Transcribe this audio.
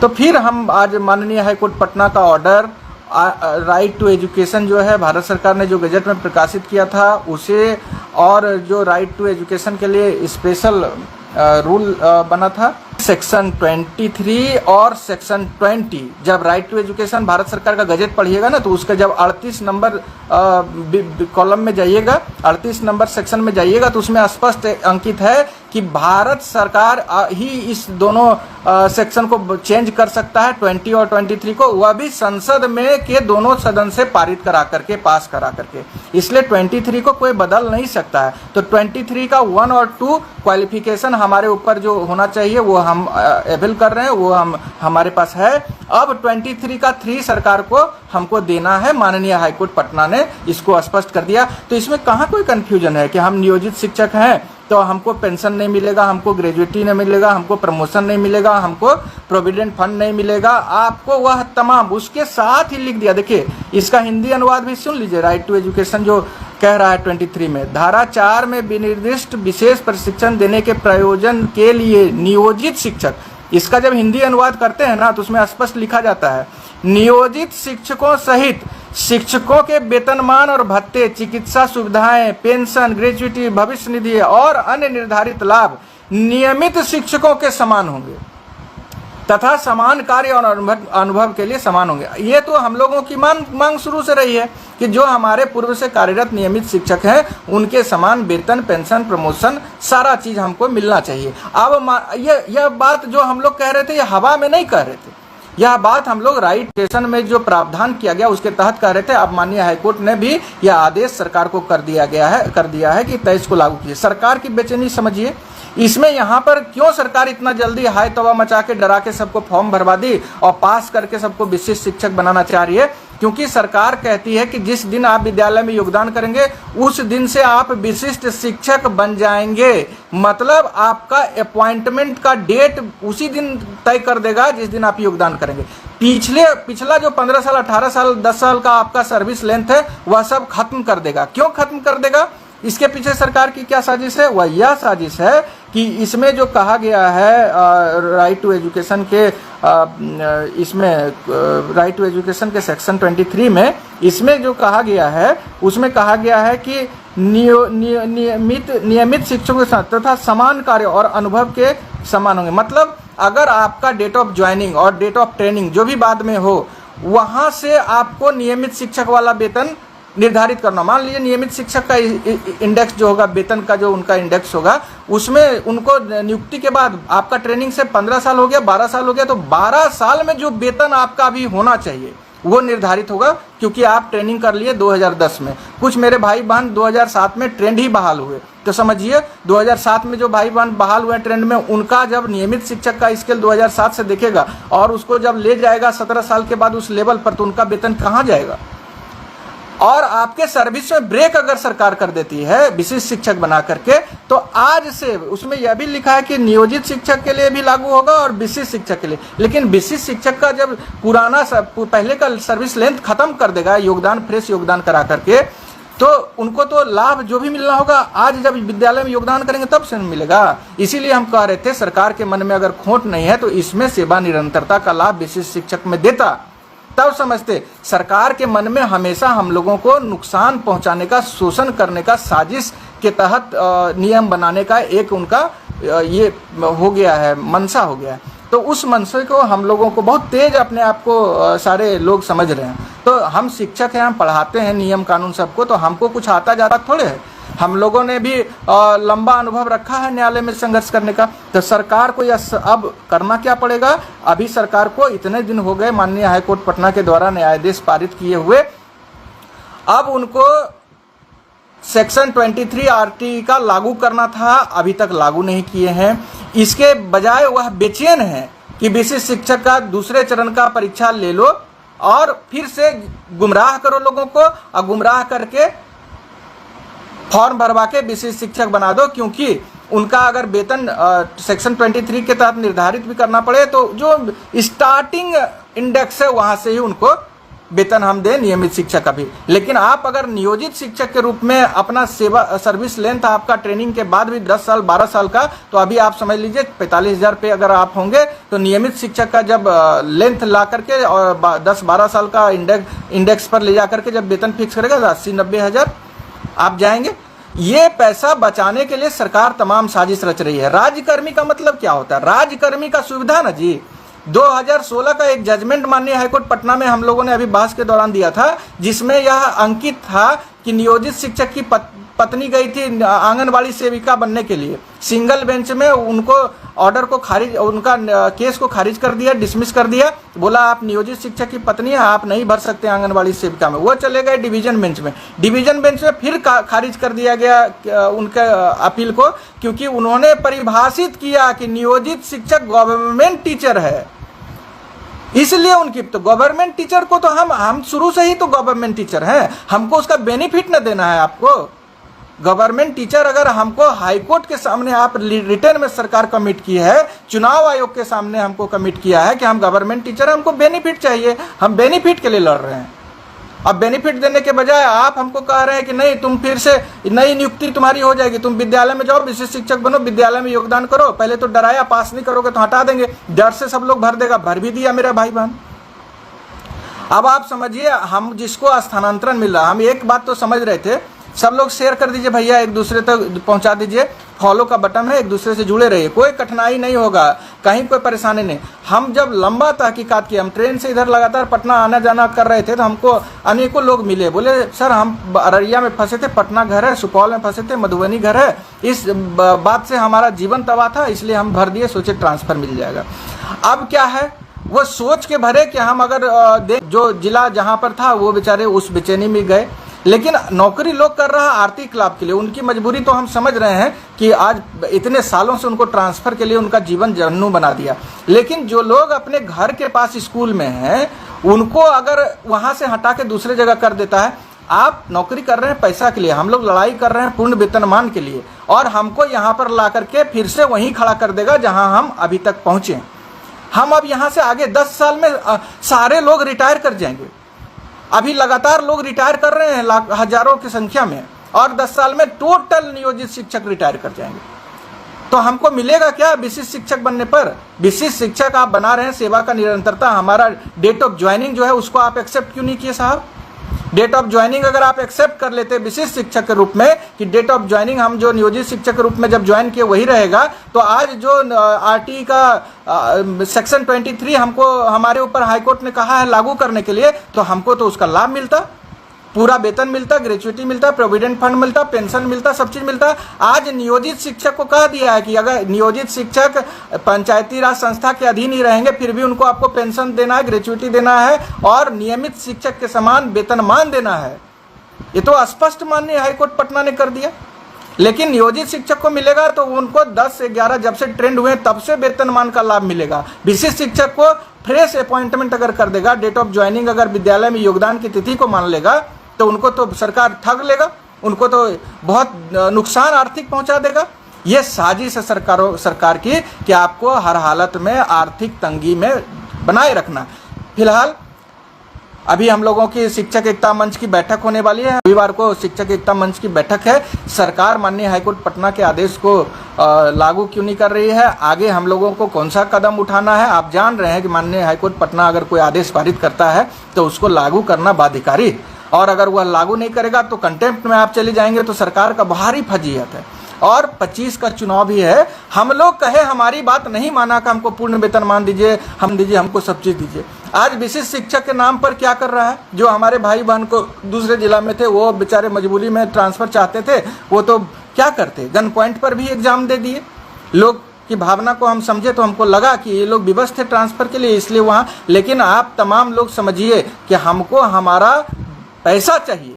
तो फिर हम आज माननीय हाईकोर्ट पटना का ऑर्डर राइट टू एजुकेशन जो है भारत सरकार ने जो गजट में प्रकाशित किया था उसे, और जो राइट टू एजुकेशन के लिए स्पेशल रूल बना था सेक्शन 23 और सेक्शन 20, जब राइट टू एजुकेशन भारत सरकार का गजट पढ़िएगा ना तो उसका जब 38 नंबर कॉलम में जाइएगा, 38 नंबर सेक्शन में जाइएगा तो उसमें स्पष्ट अंकित है कि भारत सरकार ही इस दोनों सेक्शन को चेंज कर सकता है, 20 और 23 को, वह भी संसद में के दोनों सदन से पारित करा करके, पास करा करके। इसलिए 23 को कोई बदल नहीं सकता है। तो 23 का 1 और 2 क्वालिफिकेशन हमारे ऊपर जो होना चाहिए वो हम अवेल कर रहे हैं, वो हमारे पास है। अब 23 का 3 सरकार को हमको देना है, माननीय हाईकोर्ट पटना ने इसको स्पष्ट कर दिया। तो इसमें कहाँ कोई कंफ्यूजन है कि हम नियोजित शिक्षक हैं तो हमको पेंशन नहीं मिलेगा, हमको ग्रेजुएटी नहीं मिलेगा, हमको प्रमोशन नहीं मिलेगा, हमको प्रोविडेंट फंड नहीं मिलेगा, आपको वह तमाम उसके साथ ही लिख दिया। देखिए इसका हिंदी अनुवाद भी सुन लीजिए, राइट टू एजुकेशन जो कह रहा है 23 में, धारा 4 में विनिर्दिष्ट विशेष प्रशिक्षण देने के प्रयोजन के लिए नियोजित शिक्षक, इसका जब हिंदी अनुवाद करते हैं ना तो उसमें स्पष्ट लिखा जाता है, नियोजित शिक्षकों सहित शिक्षकों के वेतनमान और भत्ते, चिकित्सा सुविधाएं, पेंशन, ग्रेजुएटी, भविष्य निधि और अन्य निर्धारित लाभ नियमित शिक्षकों के समान होंगे तथा समान कार्य और अनुभव के लिए समान होंगे। ये तो हम लोगों की मांग शुरू से रही है कि जो हमारे पूर्व से कार्यरत नियमित शिक्षक हैं उनके समान वेतन, पेंशन, प्रमोशन, सारा चीज हमको मिलना चाहिए। अब यह बात जो हम लोग कह रहे थे ये हवा में नहीं कह रहे थे, यह बात हम लोग राइट एजुकेशन में जो प्रावधान किया गया उसके तहत कह रहे थे। अब माननीय हाईकोर्ट ने भी यह आदेश सरकार को कर दिया है कि 23 को लागू कीजिए। सरकार की बेचैनी समझिए इसमें, यहाँ पर क्यों सरकार इतना जल्दी हाय तवा मचा के डरा के सबको फॉर्म भरवा दी और पास करके सबको विशिष्ट शिक्षक बनाना चाह रही है? क्योंकि सरकार कहती है कि जिस दिन आप विद्यालय में योगदान करेंगे उस दिन से आप विशिष्ट शिक्षक बन जाएंगे। मतलब आपका अपॉइंटमेंट का डेट उसी दिन तय कर देगा जिस दिन आप योगदान करेंगे। पिछला जो 15 साल, 18 साल, 10 साल का आपका सर्विस लेंथ है वह सब खत्म कर देगा। क्यों खत्म कर देगा? इसके पीछे सरकार की क्या साजिश है? वह यह साजिश है कि इसमें जो कहा गया है राइट टू एजुकेशन के इसमें राइट टू एजुकेशन के सेक्शन 23 में, इसमें जो कहा गया है उसमें कहा गया है कि नियमित शिक्षकों के साथ तथा समान कार्य और अनुभव के समान होंगे। मतलब अगर आपका डेट ऑफ ज्वाइनिंग और डेट ऑफ ट्रेनिंग जो भी बाद में हो वहाँ से आपको नियमित शिक्षक वाला वेतन निर्धारित करना। मान लीजिए नियमित शिक्षक का इंडेक्स जो होगा, वेतन का जो उनका इंडेक्स होगा, उसमें उनको नियुक्ति के बाद आपका ट्रेनिंग से 15 साल हो गया, 12 साल हो गया, तो 12 साल में जो वेतन आपका अभी होना चाहिए वो निर्धारित होगा। क्योंकि आप ट्रेनिंग कर लिए 2010 में, कुछ मेरे भाई बहन 2007 में ट्रेंड ही बहाल हुए, तो समझिए 2007 में जो भाई बहन बहाल हुए ट्रेंड में, उनका जब नियमित शिक्षक का स्केल 2007 से देखेगा और उसको जब ले जाएगा 17 साल के बाद उस लेवल पर, तो उनका वेतन कहाँ जाएगा? और आपके सर्विस में ब्रेक अगर सरकार कर देती है विशिष्ट शिक्षक बना करके, तो आज से उसमें यह भी लिखा है कि नियोजित शिक्षक के लिए भी लागू होगा और विशिष्ट शिक्षक के लिए। लेकिन विशिष्ट शिक्षक का जब पहले का सर्विस लेंथ खत्म कर देगा, योगदान, फ्रेश योगदान करा करके, तो उनको तो लाभ जो भी मिलना होगा आज जब विद्यालय में योगदान करेंगे तब से मिलेगा। इसीलिए हम कह रहे थे सरकार के मन में अगर खोट नहीं है तो इसमें सेवा निरंतरता का लाभ विशिष्ट शिक्षक में देता, तब समझते। सरकार के मन में हमेशा हम लोगों को नुकसान पहुंचाने का, शोषण करने का साजिश के तहत नियम बनाने का एक उनका ये हो गया है, मनसा हो गया है। तो उस मनसे को हम लोगों को बहुत तेज अपने आप को सारे लोग समझ रहे हैं। तो हम शिक्षक हैं, हम पढ़ाते हैं नियम कानून सबको, तो हमको कुछ आता जाता थोड़े है। हम लोगों ने भी लंबा अनुभव रखा है न्यायालय में संघर्ष करने का। तो सरकार को यह अब करना क्या पड़ेगा? अभी सरकार को इतने दिन हो गए माननीय हाईकोर्ट पटना के द्वारा न्यायाधीश पारित किए हुए, अब उनको सेक्शन 23 आरटी का लागू करना था, अभी तक लागू नहीं किए हैं। इसके बजाय वह बेचैन है कि विशिष्ट शिक्षक का दूसरे चरण का परीक्षा ले लो और फिर से गुमराह करो लोगों को, और गुमराह करके फॉर्म भरवा के विशिष्ट शिक्षक बना दो। क्योंकि उनका अगर वेतन सेक्शन 23 के तहत निर्धारित भी करना पड़े तो जो स्टार्टिंग इंडेक्स है वहां से ही उनको वेतन हम दें नियमित शिक्षक का भी। लेकिन आप अगर नियोजित शिक्षक के रूप में अपना सेवा सर्विस लेंथ आपका ट्रेनिंग के बाद भी 10 साल 12 साल का, तो अभी आप समझ लीजिए 45,000 पे अगर आप होंगे, तो नियमित शिक्षक का जब लेंथ ला करके और 10-12 साल का इंडेक्स पर ले जा करके जब वेतन फिक्स करेगा तो 80-90 हज़ार आप जाएंगे। ये पैसा बचाने के लिए सरकार तमाम साजिश रच रही है। राज्यकर्मी का मतलब क्या होता है? राज्यकर्मी का सुविधा ना जी, 2016 का एक जजमेंट माननीय हाईकोर्ट पटना में हम लोगों ने अभी बहस के दौरान दिया था, जिसमें यह अंकित था कि नियोजित शिक्षक की पत्नी गई थी आंगनबाड़ी सेविका बनने के लिए, सिंगल बेंच में उनको ऑर्डर को खारिज, उनका केस को खारिज कर दिया, डिसमिस कर दिया, बोला आप नियोजित शिक्षक की पत्नी है, आप नहीं भर सकते आंगनबाड़ी सेविका में। वो चले गए डिवीजन बेंच में, डिवीजन बेंच में फिर खारिज कर दिया गया उनके अपील को, क्योंकि उन्होंने परिभाषित किया कि नियोजित शिक्षक गवर्नमेंट टीचर है, इसलिए उनकी तो गवर्नमेंट टीचर को तो हम शुरू से ही तो गवर्नमेंट टीचर हैं, हमको उसका बेनिफिट न देना है आपको। गवर्नमेंट टीचर अगर हमको हाईकोर्ट के सामने आप रिटर्न में सरकार कमिट की है, चुनाव आयोग के सामने हमको कमिट किया है कि हम गवर्नमेंट टीचर हैं, हमको बेनिफिट चाहिए, हम बेनिफिट के लिए लड़ रहे हैं। अब बेनिफिट देने के बजाय आप हमको कह रहे हैं कि नहीं, तुम फिर से नई नियुक्ति तुम्हारी हो जाएगी, तुम विद्यालय में जाओ, विशेष शिक्षक बनो, विद्यालय में योगदान करो। पहले तो डराया, पास नहीं करोगे तो हटा देंगे, डर से सब लोग भर देगा, भर भी दिया मेरा भाई बहन। अब आप समझिए, हम जिसको स्थानांतरण मिल रहा, हम एक बात तो समझ रहे थे, सब लोग शेयर कर दीजिए भैया, एक दूसरे तक पहुंचा दीजिए, फॉलो का बटन है, एक दूसरे से जुड़े रहिए, कोई कठिनाई नहीं होगा, कहीं कोई परेशानी नहीं। हम जब लंबा तहकीकात किए, हम ट्रेन से इधर लगातार पटना आना जाना कर रहे थे, तो हमको अनेकों लोग मिले, बोले सर हम अररिया में फंसे थे, पटना घर है, सुपौल में फंसे थे, मधुबनी घर है, इस बात से हमारा जीवन तबाह था, इसलिए हम भर दिए, सोचे ट्रांसफर मिल जाएगा। अब क्या है, वो सोच के भरे कि हम अगर जो जिला जहाँ पर था वो बेचारे उस बेचैनी में गए, लेकिन नौकरी लोग कर रहा आर्थिक लाभ के लिए, उनकी मजबूरी तो हम समझ रहे हैं कि आज इतने सालों से उनको ट्रांसफ़र के लिए उनका जीवन जहन्नुम बना दिया। लेकिन जो लोग अपने घर के पास स्कूल में हैं, उनको अगर वहाँ से हटा के दूसरे जगह कर देता है, आप नौकरी कर रहे हैं पैसा के लिए, हम लोग लड़ाई कर रहे हैं पूर्ण वेतनमान के लिए, और हमको यहाँ पर ला करके फिर से वहीं खड़ा कर देगा जहाँ हम अभी तक पहुँचे। हम अब यहाँ से आगे 10 साल में सारे लोग रिटायर कर जाएंगे। अभी लगातार लोग रिटायर कर रहे हैं हजारों की संख्या में, और 10 साल में टोटल नियोजित शिक्षक रिटायर कर जाएंगे। तो हमको मिलेगा क्या विशिष्ट शिक्षक बनने पर? विशिष्ट शिक्षक आप बना रहे हैं, सेवा का निरंतरता, हमारा डेट ऑफ ज्वाइनिंग जो है उसको आप एक्सेप्ट क्यों नहीं किए साहब? डेट ऑफ ज्वाइनिंग अगर आप एक्सेप्ट कर लेते विशिष्ट शिक्षक के रूप में कि डेट ऑफ ज्वाइनिंग हम जो नियोजित शिक्षक के रूप में जब ज्वाइन किए वही रहेगा, तो आज जो आरटी का सेक्शन 23 हमको हमारे ऊपर हाईकोर्ट ने कहा है लागू करने के लिए, तो हमको तो उसका लाभ मिलता, पूरा वेतन मिलता, ग्रेच्युटी मिलता, प्रोविडेंट फंड मिलता, पेंशन मिलता, सब चीज़ मिलता। आज नियोजित शिक्षक को कह दिया है कि अगर नियोजित शिक्षक पंचायती राज संस्था के अधीन ही रहेंगे, फिर भी उनको आपको पेंशन देना है, ग्रेच्युटी देना है, और नियमित शिक्षक के समान वेतनमान देना है। ये तो स्पष्ट माननीय हाईकोर्ट पटना ने कर दिया। लेकिन नियोजित शिक्षक को मिलेगा तो उनको 10 से 11 जब से ट्रेंड हुए तब से वेतनमान का लाभ मिलेगा। विशिष्ट शिक्षक को फ्रेश अपॉइंटमेंट अगर कर देगा, डेट ऑफ ज्वाइनिंग अगर विद्यालय में योगदान की तिथि को मान लेगा, तो उनको तो सरकार ठग लेगा, उनको तो बहुत नुकसान आर्थिक पहुंचा देगा। ये साजिश है सरकार की कि आपको हर हालत में आर्थिक तंगी में बनाए रखना। फिलहाल अभी हम लोगों की शिक्षक एकता मंच की बैठक होने वाली है, रविवार को शिक्षक एकता मंच की बैठक है। सरकार माननीय हाईकोर्ट पटना के आदेश को लागू क्यों नहीं कर रही है, आगे हम लोगों को कौन सा कदम उठाना है। आप जान रहे हैं कि माननीय हाईकोर्ट पटना अगर कोई आदेश पारित करता है तो उसको लागू करना बाध्यकारी, और अगर वह लागू नहीं करेगा तो कंटेम्प्ट में आप चले जाएंगे, तो सरकार का भारी फजीहत है। और 25 का चुनाव भी है, हम लोग कहे हमारी बात नहीं माना कि हमको पूर्ण वेतनमान दीजिए, हम दीजिए, हमको सब चीज़ दीजिए। आज विशिष्ट शिक्षक के नाम पर क्या कर रहा है? जो हमारे भाई बहन को दूसरे जिला में थे, वो बेचारे मजबूरी में ट्रांसफ़र चाहते थे, वो तो क्या करते, गन पॉइंट पर भी एग्जाम दे दिए। लोग की भावना को हम समझे तो हमको लगा कि ये लोग विवश थे ट्रांसफ़र के लिए, इसलिए वहाँ। लेकिन आप तमाम लोग समझिए कि हमको हमारा पैसा चाहिए।